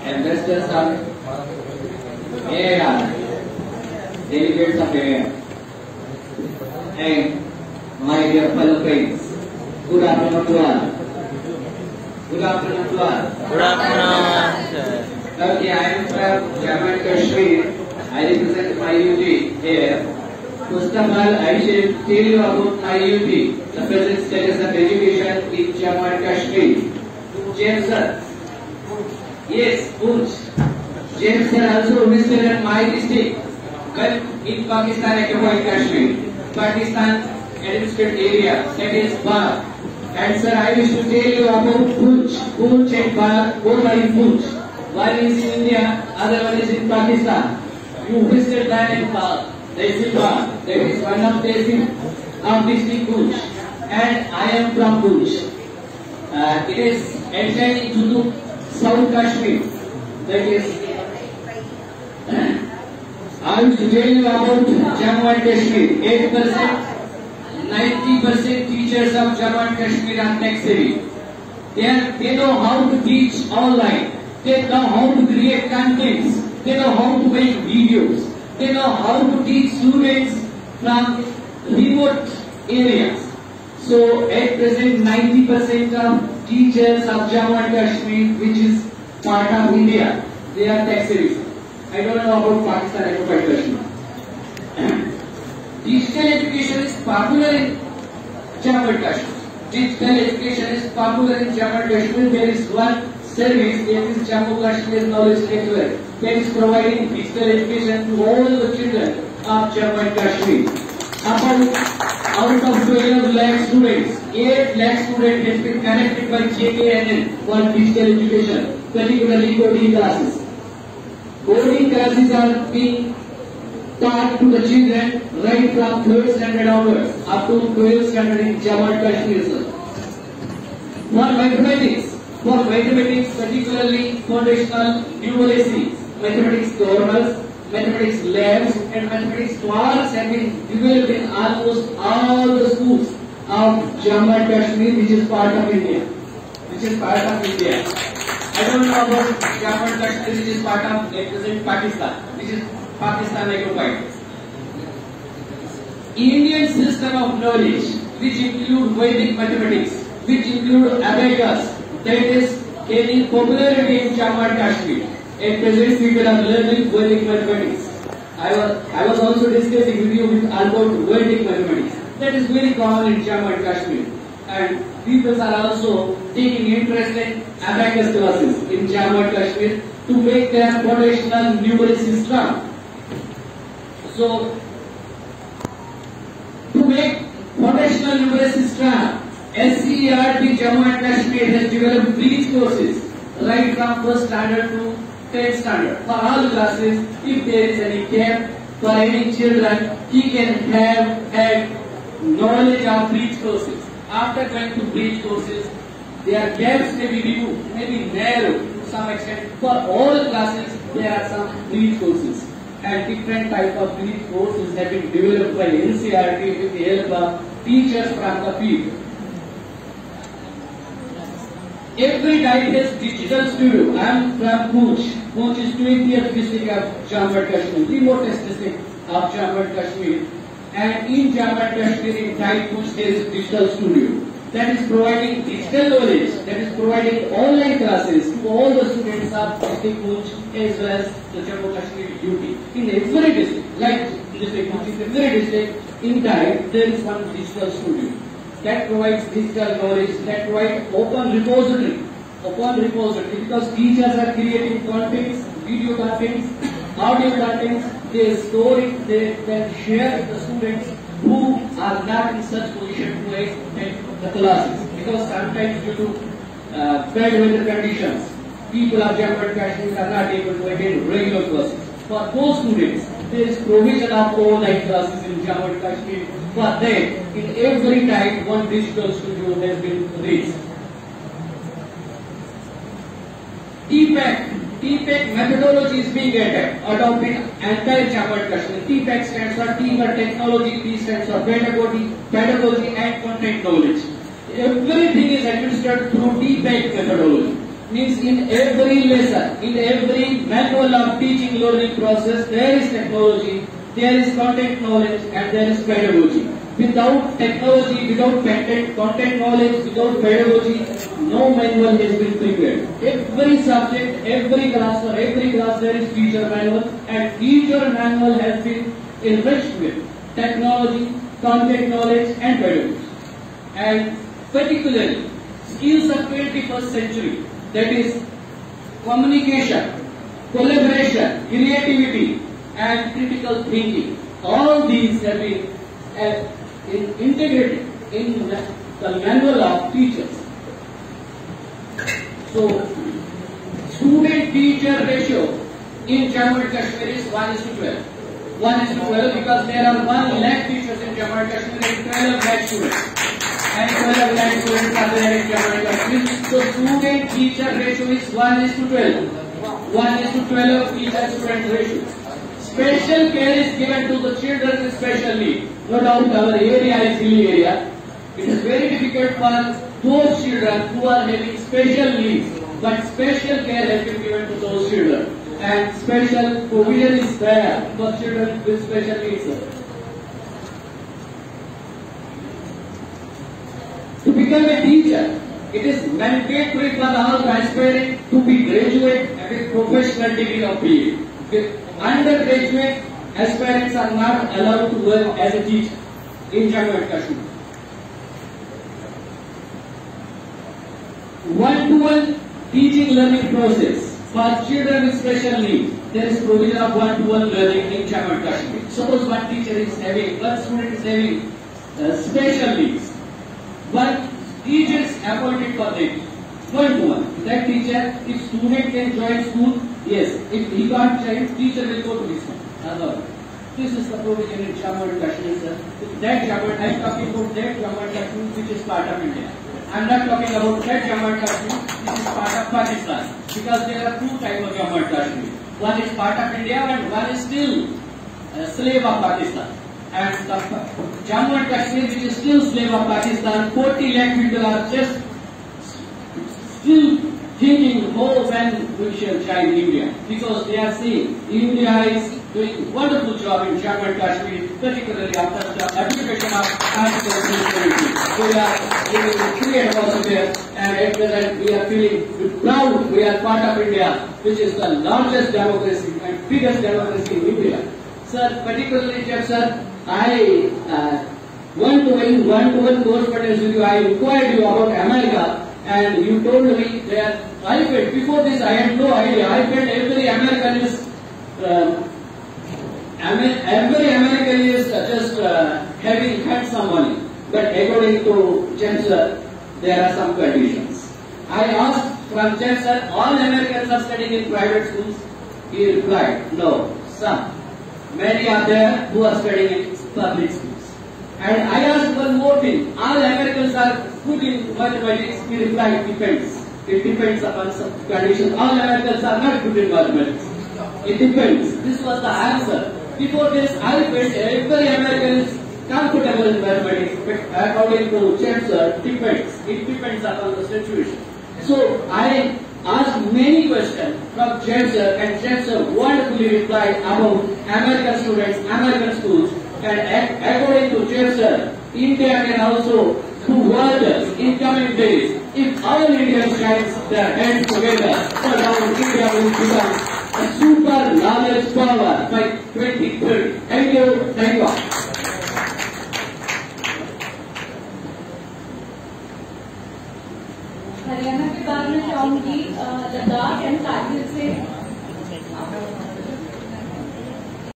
Investors are AIR, delegates of AIR, and my dear fellow friends, good afternoon to all. Good afternoon to all. Good afternoon, sir. Okay, I am from Jammu and Kashmir. I represent my UT here. First of all, I shall tell you about my UT, the present status of education in Jammu and Kashmir. James sir. Yes, Poonch. James sir also visited my district, but in Pakistan occupied Kashmir, Pakistan administered area, that is Bar. And sir, I wish to tell you about Poonch. Poonch and Bar, both are in Poonch. One is in India, other one is in Pakistan. You visited that in Bar. That is Bar. That is one of the of district Poonch. And I am from Poonch. It is entirely to South Kashmir. That is, I will tell you about Jammu and Kashmir. 8%, 90% teachers of Jammu and Kashmir are tech savvy. They know how to teach online. They know how to create contents. They know how to make videos. They know how to teach students from remote areas. So at present, 90% of teachers of Jammu and Kashmir, which is part of India, they are tech savvy. I don't know about Pakistan occupied Kashmir. Digital education is popular in Jammu and Kashmir. Digital education is popular in Jammu and Kashmir. There is one service, that is Jammu Kashmir Knowledge Network, that is providing digital education to all the children of Jammu and Kashmir. Out of 12 lakh students, 8 lakh students have been connected by JKNN for digital education, particularly coding classes. Coding classes are being taught to the children right from 3rd standard onwards up to 12th standard in Jammu and Kashmir. For mathematics, particularly foundational numeracy, mathematics normals, mathematics labs, and mathematics class have been developed in almost all the schools of Jammu and Kashmir, which is part of India. I don't know about Jammu and Kashmir, which is part of present Pakistan, which is Pakistan occupied. Indian system of knowledge, which include Vedic mathematics, which include abacus, that is gaining popularity in Jammu and Kashmir. At present, people are learning Vedic mathematics. I was also discussing with you about Vedic mathematics. That is very common in Jammu and Kashmir. And people are also taking interest in abacus classes in Jammu and Kashmir to make their foundational numeracy strong. So, to make foundational numeracy strong, SCERT Jammu and Kashmir has developed bridge courses right from 1st standard to 10th standard. For all classes, if there is any gap for any children, he can have knowledge of bridge courses. After going to bridge courses, their gaps may be removed, may be narrowed to some extent. For all classes, there are some bridge courses. And different type of bridge courses have been developed by NCERT with the help of teachers from the field. Every type has digital studio. I am from Poonch. Poonch is 20th district of Jammu and Kashmir, remotest district of Jammu and Kashmir. And in Jammu and Kashmir, in Type Poonch, there is digital studio that is providing digital knowledge, that is providing online classes to all the students of district Poonch as well as the Jammu Kashmir UT. In every district, like district Poonch, in every district in Type, there is one digital studio that provides digital knowledge, that provides open repository, because teachers are creating contents, video contents, audio contents, they store it, they then share with the students who are not in such position to attend the classes. Because sometimes due to bad weather conditions, people of Jammu and Kashmir are not able to attend regular classes. For those students, there is provision of online classes in Jammu and Kashmir. For that, in every type, one digital studio has been raised. TPAC methodology is being adopted in entire Jammu and Kashmir. TPAC stands for T for technology, P stands for pedagogy and content knowledge. Everything is administered through TPAC methodology. means in every lesson, in every manual of teaching learning process, there is technology, there is content knowledge, and there is pedagogy. Without technology, without content knowledge, without pedagogy, no manual has been prepared. Every subject, every class, for every class there is teacher manual, and teacher manual has been enriched with technology, content knowledge, and pedagogy. And particularly, skills of 21st century, that is communication, collaboration, creativity, and critical thinking. All these have been integrated in the manual of teachers. So, student-teacher ratio in Jammu and Kashmir is 1:12. 1:12 because there are 1 lakh teachers in Jammu and Kashmir and 12 lakh students. And 12 lakh students are there in Jammu and Kashmir. So, student-teacher ratio is 1:12. 1:12 teacher-student ratio. Special care is given to the children with special need. No doubt our area is hilly area. It is very difficult for those children who are having special needs, but special care has been given to those children. And special provision is there for children with special needs. To become a teacher, it is mandatory for all aspiring to be graduate with professional degree of BA. Undergraduate aspirants are not allowed to work as a teacher in Jammu and Kashmir. One-to-one teaching learning process for children with special needs. There is provision of one-to-one learning in Jammu and Kashmir. Suppose one teacher is having, one student is having special needs. One teacher is appointed for them. One-to-one. That teacher, if student can join school, yes. If he can't join, teacher will go to his home. This is the provision in Jammu and Kashmir, sir. That Jammu, I am talking about that Jammu and Kashmir which is part of India. I am not talking about that Jammu and Kashmir which is part of Pakistan. Because there are 2 types of Jammu and Kashmir. One is part of India and one is still a slave of Pakistan. And the Jammu and Kashmir which is still slave of Pakistan, 40 lakh people are just still thinking, oh, when we shall join India, because they are seeing India is doing wonderful job in Jammu and Kashmir, particularly after the application of Article 370. We are giving a free atmosphere, and at present we are feeling proud. We are part of India, which is the largest democracy and biggest democracy in India. Sir, particularly, sir, I one-to-one correspondence with you. I inquired you about America. And you told me that I felt, before this I had no idea. I felt every American is just having had some money. But according to Chancellor, there are some conditions. I asked from Chancellor, all Americans are studying in private schools? He replied, no, some. Many are there who are studying in public schools. And I asked one more thing, all Americans are good in mathematics? He replied, depends. It depends upon some conditions. All Americans are not good in mathematics. It depends. This was the answer. Before this, I felt every American is comfortable in mathematics, but according to Chancellor, depends. It depends upon the situation. So I asked many questions from Chancellor, and Chancellor wonderfully replied about American students, American schools. And according to Chancellor, India can also do wonders in coming days. If all Indians join their hands together, so now India will become a super knowledge power by 2030. Thank you. Thank you. Haryana के बाद में चाहूंगी Ladakh and